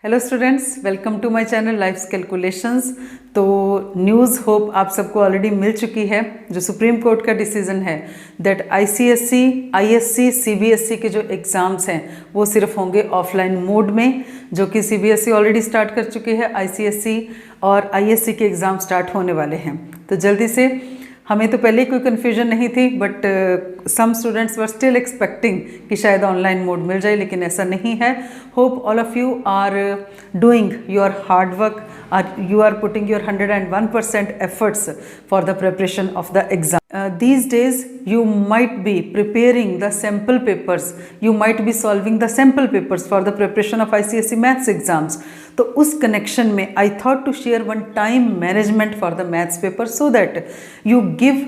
Hello students, welcome to my channel Life's Calculations. तो news hope आप सबको already मिल चुकी है। जो सुप्रीम कोर्ट का डिसीजन है दैट आईसीएसई, आईएससी, सीबीएसई के जो एग्ज़ाम्स हैं वो सिर्फ होंगे ऑफलाइन मोड में, जो कि सीबीएसई ऑलरेडी स्टार्ट कर चुकी है। आईसीएसई और आईएससी के एग्ज़ाम स्टार्ट होने वाले हैं। तो जल्दी से, हमें तो पहले कोई कन्फ्यूजन नहीं थी, but some students were still expecting कि शायद ऑनलाइन मोड मिल जाए, लेकिन ऐसा नहीं है। Hope all of you are doing your hard work, you are putting your 101% efforts for the preparation of the exam. These days you might be preparing the sample papers, you might be solving the sample papers for the preparation of ICSE maths exams. तो उस connection में I thought to share one time management for the maths paper so that you give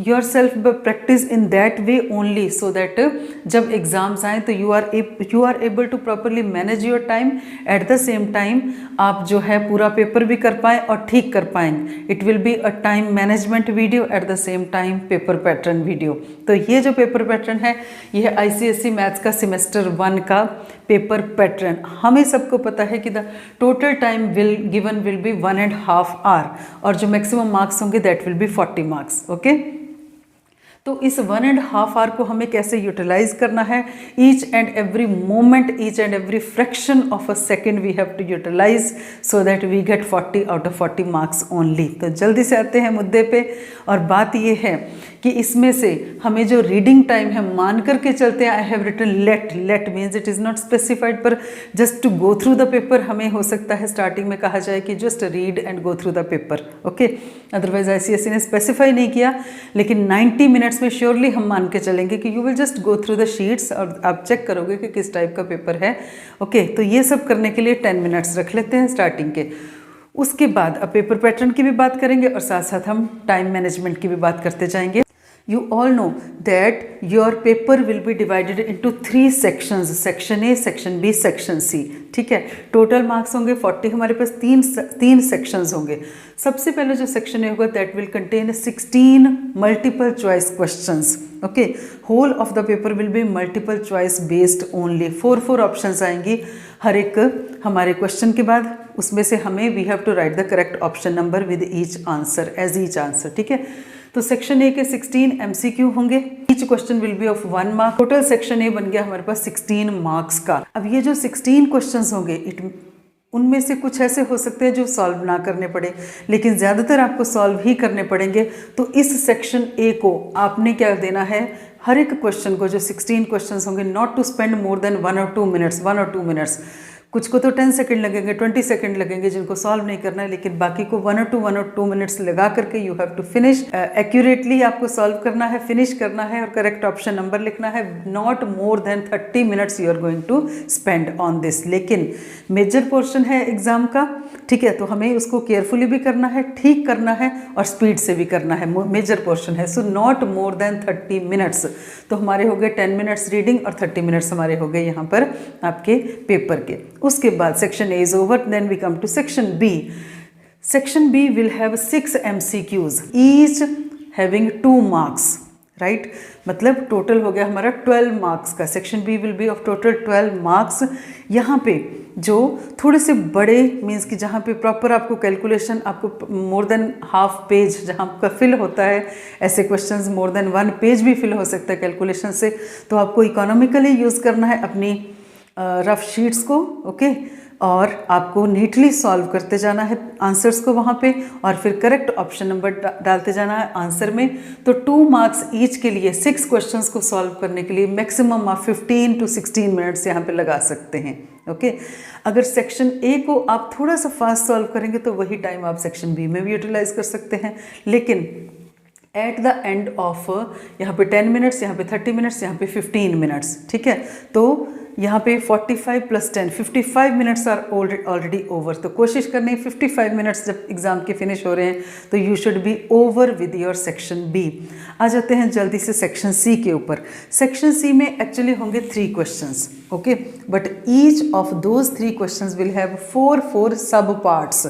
yourself practice in that way only, so that जब exams आएँ तो you are able to properly manage your time, at the same time आप जो है पूरा paper भी कर पाएँ और ठीक कर पाएंगे। It will be a time management video at the same time paper pattern video. तो ये जो पेपर पैटर्न है ये है आईसीएसई मैथ्स का सेमेस्टर 1 का पेपर पैटर्न। हमें सबको पता है कि the total time given will be 1.5 hour और जो मैक्सिमम मार्क्स होंगे that will be 40 marks. Okay, तो इस 1.5 आवर को हमें कैसे यूटिलाइज करना है, each and every moment, each and every fraction of a second we have to utilize so that we get 40 out of 40 marks only. तो जल्दी से आते हैं मुद्दे पे, और बात ये है कि इसमें से हमें जो रीडिंग टाइम है मान करके चलते हैं। I have written let means it is not specified, पर just to go through the paper हमें हो सकता है स्टार्टिंग में कहा जाए कि just read and go through the paper. Okay, otherwise ICSE ने स्पेसिफाई नहीं किया, लेकिन 90 मिनट्स में श्योरली हम मान के चलेंगे कि you will just go through the sheets और आप चेक करोगे कि किस टाइप का पेपर है। ओके, तो ये सब करने के लिए 10 मिनट्स रख लेते हैं स्टार्टिंग के। उसके बाद अब पेपर पैटर्न की भी बात करेंगे और साथ साथ हम टाइम मैनेजमेंट की भी बात करते जाएंगे। You all know that your paper will be divided into 3 sections, section A, section B, section C। ठीक है, टोटल मार्क्स होंगे 40, हमारे पास तीन सेक्शंस होंगे। सबसे पहले जो सेक्शन ए होगा that will contain 16 multiple choice questions. Okay, whole of the paper will be multiple choice based only. 4 options आएंगी हर एक हमारे क्वेश्चन के बाद, उसमें से हमें we have to write the correct option number with each answer as each answer. ठीक है, तो सेक्शन ए के 16 एमसीक्यू होंगे, each question will be of 1 mark. Total section A बन गया हमारे पास 16 मार्क्स का। अब ये जो 16 क्वेश्चंस होंगे उनमें से कुछ ऐसे हो सकते हैं जो सॉल्व ना करने पड़े, लेकिन ज़्यादातर आपको सॉल्व ही करने पड़ेंगे। तो इस सेक्शन ए को आपने क्या देना है, हर एक क्वेश्चन को, जो 16 क्वेश्चंस होंगे, not to spend more than 1 or 2 minutes. कुछ को तो 10 सेकंड लगेंगे, 20 सेकंड लगेंगे जिनको सॉल्व नहीं करना है, लेकिन बाकी को 1 or 2 मिनट्स लगा करके you have to finish. Accurately आपको सॉल्व करना है, फिनिश करना है और करेक्ट ऑप्शन नंबर लिखना है। Not more than 30 minutes you are going to spend on this. लेकिन मेजर पोर्शन है एग्जाम का, ठीक है, तो हमें उसको केयरफुली भी करना है, ठीक करना है और स्पीड से भी करना है। मेजर पोर्शन है, so not more than 30 minutes. तो हमारे हो गए 10 मिनट्स रीडिंग और 30 मिनट्स हमारे हो गए यहाँ पर आपके पेपर के। उसके बाद section A is over, then we come to section B. Section B will have 6 MCQs, each having 2 marks, right. मतलब टोटल हो गया हमारा 12 मार्क्स का। Section B will be of total 12 marks. यहाँ पे जो थोड़े से बड़े मीन्स कि जहाँ पे प्रॉपर आपको कैलकुलेशन, आपको मोर देन हाफ पेज जहाँ आपका फिल होता है, ऐसे क्वेश्चंस मोर देन 1 पेज भी फिल हो सकता है कैलकुलेशन से, तो आपको इकोनॉमिकली यूज़ करना है अपनी रफ शीट्स को। ओके, और आपको नीटली सॉल्व करते जाना है आंसर्स को वहाँ पे, और फिर करेक्ट ऑप्शन नंबर डालते जाना है आंसर में। तो 2 मार्क्स ईच के लिए 6 क्वेश्चंस को सॉल्व करने के लिए मैक्सिमम आप 15 to 16 मिनट्स यहाँ पे लगा सकते हैं। ओके, अगर सेक्शन ए को आप थोड़ा सा फास्ट सॉल्व करेंगे तो वही टाइम आप सेक्शन बी में भी यूटिलाइज कर सकते हैं, लेकिन एट द एंड ऑफ यहाँ पे 10 मिनट्स, यहाँ पे 30 मिनट्स, यहाँ पे 15 मिनट्स। ठीक है, तो यहाँ पे 45 + 10 55 मिनट्स आर ऑलरेडी ओवर। तो कोशिश करनी है 55 मिनट्स जब एग्ज़ाम के फिनिश हो रहे हैं तो you should be over with your section B. आ जाते हैं जल्दी से सेक्शन सी के ऊपर। सेक्शन सी में एक्चुअली होंगे 3 questions. Okay, but each of those 3 questions will have 4 sub parts.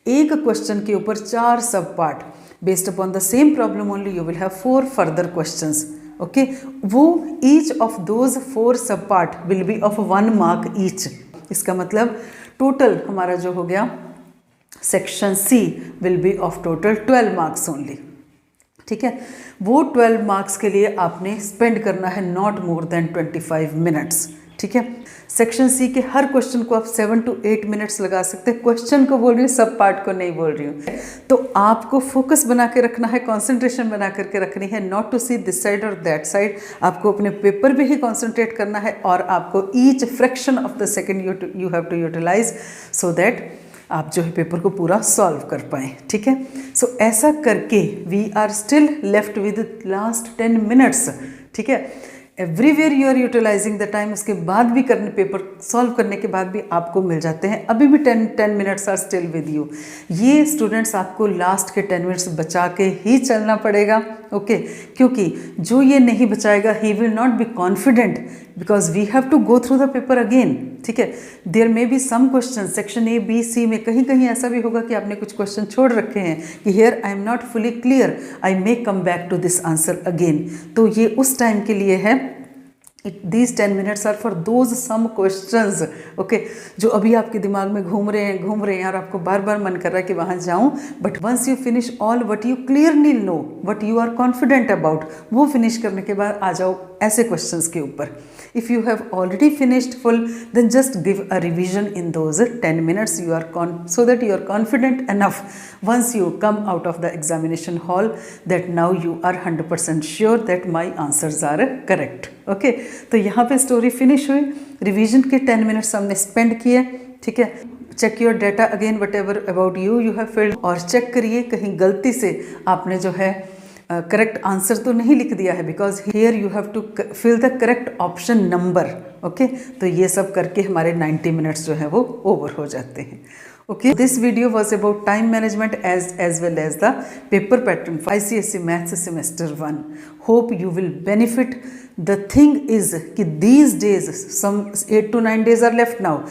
एक क्वेश्चन के ऊपर 4 sub part. Based upon the same problem only you will have 4 further questions. Okay, वो each of those 4 sub part will be of 1 mark each. इसका मतलब total हमारा जो हो गया section C will be of total 12 marks only. ठीक है, वो 12 मार्क्स के लिए आपने स्पेंड करना है नॉट मोर देन 25 मिनट्स। ठीक है, सेक्शन सी के हर क्वेश्चन को आप 7 to 8 मिनट्स लगा सकते हैं। क्वेश्चन को बोल रही हूँ, सब पार्ट को नहीं बोल रही हूँ। तो आपको फोकस बना के रखना है, कंसंट्रेशन बना करके रखनी है, not to see this side और दैट साइड। आपको अपने पेपर पे ही कंसंट्रेट करना है और आपको each fraction of the second you have to utilize so that आप जो है पेपर को पूरा सॉल्व कर पाएँ। ठीक है, सो ऐसा करके we are still left with last 10 minutes. ठीक है, everywhere you are utilizing the time. उसके बाद भी करने पेपर सॉल्व करने के बाद भी आपको मिल जाते हैं, अभी भी 10 minutes are still with you. ये स्टूडेंट्स आपको लास्ट के 10 मिनट्स बचा के ही चलना पड़ेगा। ओके, क्योंकि जो ये नहीं बचाएगा ही will not be confident because we have to go through the paper again. ठीक है, there may be some question section A B C में कहीं कहीं ऐसा भी होगा कि आपने कुछ क्वेश्चन छोड़ रखे हैं कि here I am not fully clear, I may come back to this answer again. तो ये उस टाइम के लिए है। These 10 minutes are for those some questions, okay, जो अभी आपके दिमाग में घूम रहे हैं और आपको बार बार मन कर रहा है कि वहाँ जाऊँ, but once you finish all what you clearly know, what you are confident about, वो फिनिश करने के बाद आ जाओ ऐसे क्वेश्चंस के ऊपर। If you have already finished full, then just give a revision in those 10 minutes. You are so that you are confident enough once you come out of the examination hall that now you are 100% sure that my answers are correct. Okay, तो यहाँ पे story finish हुई। Revision के 10 minutes हमने spend किए। ठीक है, check your data again whatever about you have filled, और चेक करिए कहीं गलती से आपने जो है करेक्ट आंसर तो नहीं लिख दिया है, because here you have to fill the correct option number. Okay, तो ये सब करके हमारे 90 मिनट्स जो है वो ओवर हो जाते हैं। Okay, this video was about time management as well as the paper pattern for ICSE maths semester 1। Hope you will benefit. The thing is कि these days some 8 to 9 days are left now.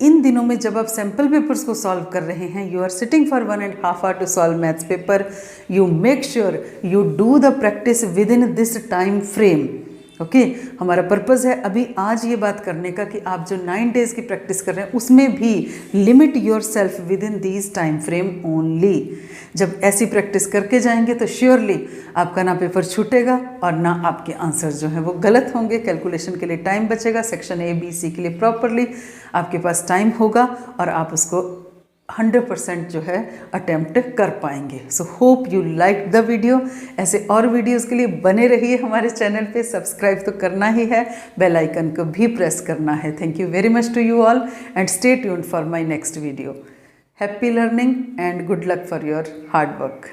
इन दिनों में जब आप sample papers को solve कर रहे हैं, you are sitting for 1.5 hour to solve maths paper, you make sure you do the practice within this time frame. Okay, हमारा पर्पज़ है अभी आज ये बात करने का कि आप जो 9 days की प्रैक्टिस कर रहे हैं उसमें भी limit your self with in these time frame only. जब ऐसी प्रैक्टिस करके जाएंगे तो श्योरली आपका ना पेपर छूटेगा और ना आपके आंसर जो हैं वो गलत होंगे। कैलकुलेशन के लिए टाइम बचेगा, सेक्शन ए बी सी के लिए प्रॉपरली आपके पास टाइम होगा और आप उसको 100% जो है अटेम्प्ट कर पाएंगे। So hope you like the video. ऐसे और वीडियोस के लिए बने रहिए हमारे चैनल पे। सब्सक्राइब तो करना ही है, बेल आइकन को भी प्रेस करना है। Thank you very much to you all and stay tuned for my next video. Happy learning and good luck for your hard work.